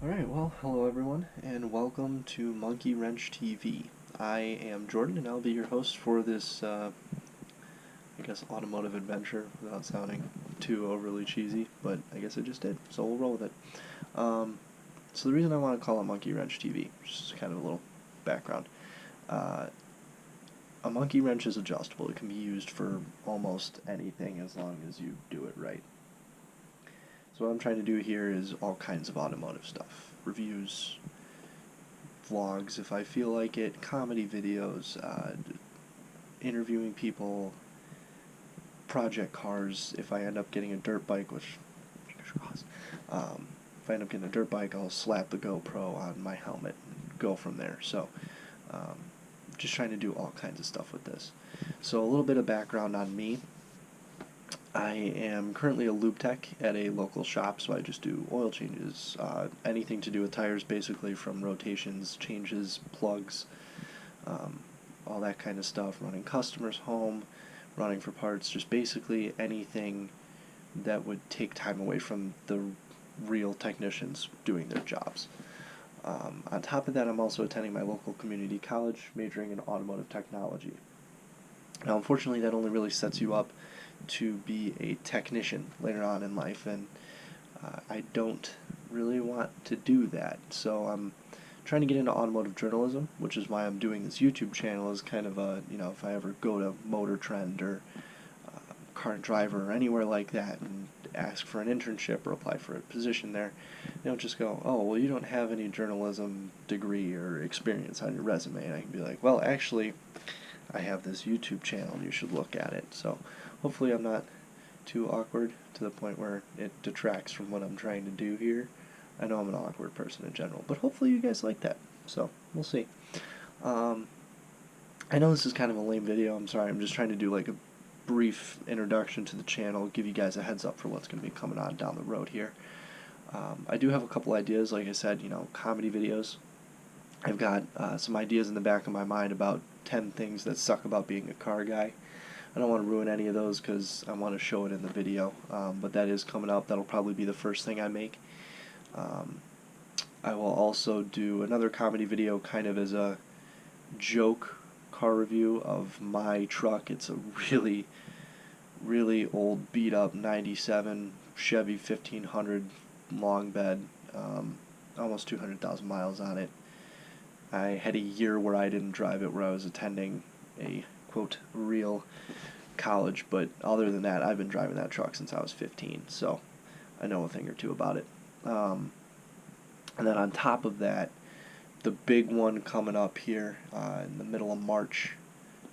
Alright, well, hello everyone, and welcome to Monkey Wrench TV. I am Jordan, and I'll be your host for this, I guess, automotive adventure, without sounding too overly cheesy, but I guess it just did, so we'll roll with it. So the reason I want to call it Monkey Wrench TV, just kind of a little background. Uh, a monkey wrench is adjustable. It can be used for almost anything as long as you do it right. So what I'm trying to do here is all kinds of automotive stuff. Reviews, vlogs if I feel like it, comedy videos, interviewing people, project cars. If I end up getting a dirt bike, which, fingers crossed, if I end up getting a dirt bike, I'll slap the GoPro on my helmet and go from there. So, um, just trying to do all kinds of stuff with this. So a little bit of background on me. I am currently a lube tech at a local shop, so I just do oil changes, anything to do with tires, basically, from rotations, changes, plugs, um, all that kind of stuff, running customers home, running for parts, just basically anything that would take time away from the real technicians doing their jobs. On top of that, I'm also attending my local community college, majoring in automotive technology. Now, unfortunately, that only really sets you up to be a technician later on in life, and I don't really want to do that. So I'm trying to get into automotive journalism, which is why I'm doing this YouTube channel as kind of a, if I ever go to Motor Trend or Car and Driver or anywhere like that and ask for an internship or apply for a position there, they don't just go, oh, well, you don't have any journalism degree or experience on your resume. And I can be like, well, actually, I have this YouTube channel and you should look at it. So hopefully I'm not too awkward to the point where it detracts from what I'm trying to do here. I know I'm an awkward person in general, but hopefully you guys like that. So we'll see. Um, I know this is kind of a lame video. I'm sorry. I'm just trying to do like a brief introduction to the channel, give you guys a heads up for what's going to be coming on down the road here. I do have a couple ideas, like I said, comedy videos. I've got some ideas in the back of my mind about 10 things that suck about being a car guy. I don't want to ruin any of those because I want to show it in the video, but that is coming up. That'll probably be the first thing I make. Um, I will also do another comedy video kind of as a joke car review of my truck. It's a really, really old, beat up 97 Chevy 1500 long bed, almost 200,000 miles on it. I had a year where I didn't drive it, where I was attending a, quote, real college, but other than that, I've been driving that truck since I was 15, so I know a thing or two about it. And then on top of that, the big one coming up here in the middle of March,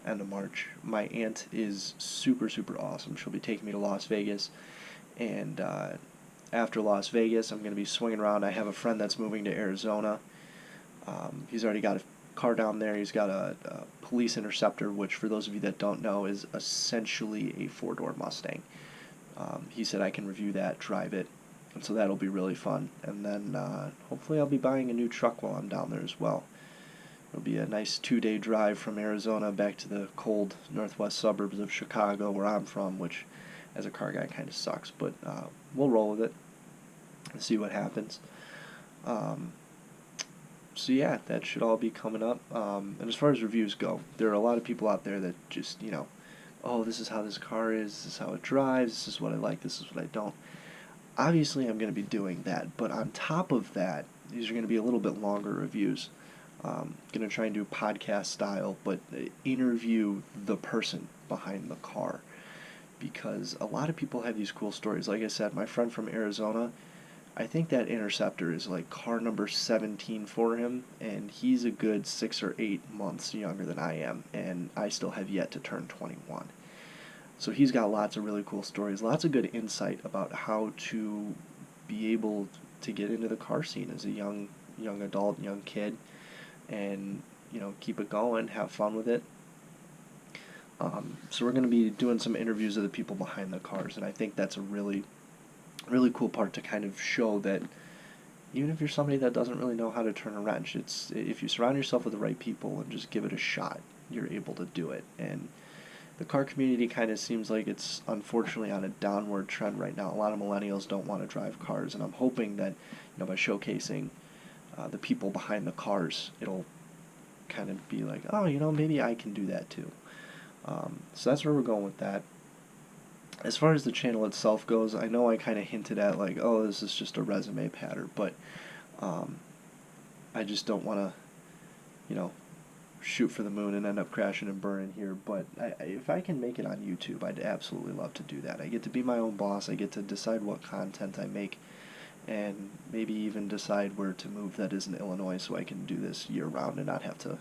end of March, my aunt is super, super awesome. She'll be taking me to Las Vegas, and after Las Vegas, I'm going to be swinging around. I have a friend that's moving to Arizona. He's already got a car down there. He's got a police interceptor, which for those of you that don't know is essentially a four-door Mustang. He said I can review that, drive it, and so that'll be really fun. And then hopefully I'll be buying a new truck while I'm down there as well. It'll be a nice 2-day drive from Arizona back to the cold northwest suburbs of Chicago, where I'm from, which as a car guy kind of sucks, but we'll roll with it and see what happens. So yeah, that should all be coming up. And as far as reviews go, there are a lot of people out there that just, oh, this is how this car is, this is how it drives, this is what I like, this is what I don't. Obviously, I'm going to be doing that, but on top of that, these are going to be a little bit longer reviews. Going to try and do podcast style, but interview the person behind the car, because a lot of people have these cool stories. Like I said, my friend from Arizona, I think that Interceptor is like car number 17 for him, and he's a good 6 or 8 months younger than I am, and I still have yet to turn 21. So he's got lots of really cool stories, lots of good insight about how to be able to get into the car scene as a young adult, young kid, and keep it going, have fun with it. So we're going to be doing some interviews of the people behind the cars, and I think that's a really, really cool part to kind of show that even if you're somebody that doesn't really know how to turn a wrench, it's if you surround yourself with the right people and just give it a shot, you're able to do it. And the car community kind of seems like it's unfortunately on a downward trend right now. A lot of millennials don't want to drive cars, and I'm hoping that, by showcasing the people behind the cars, it'll kind of be like, oh, maybe I can do that too. So that's where we're going with that. As far as the channel itself goes, I know I kind of hinted at like, oh, this is just a resume patter, but I just don't want to, shoot for the moon and end up crashing and burning here. But if I can make it on YouTube, I'd absolutely love to do that. I get to be my own boss. I get to decide what content I make, and maybe even decide where to move that is in Illinois, so I can do this year-round and not have to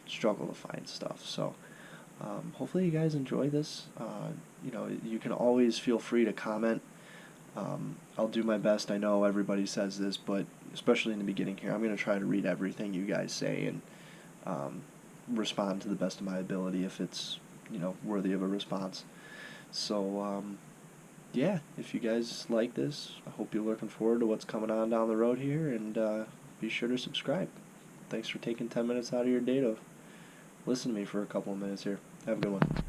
struggle to find stuff. So hopefully you guys enjoy this. You can always feel free to comment. I'll do my best. I know everybody says this, but especially in the beginning here, I'm going to try to read everything you guys say and respond to the best of my ability if it's, worthy of a response. So, yeah, if you guys like this, I hope you're looking forward to what's coming on down the road here, and be sure to subscribe. Thanks for taking 10 minutes out of your day to listen to me for a couple of minutes here. Have a good one.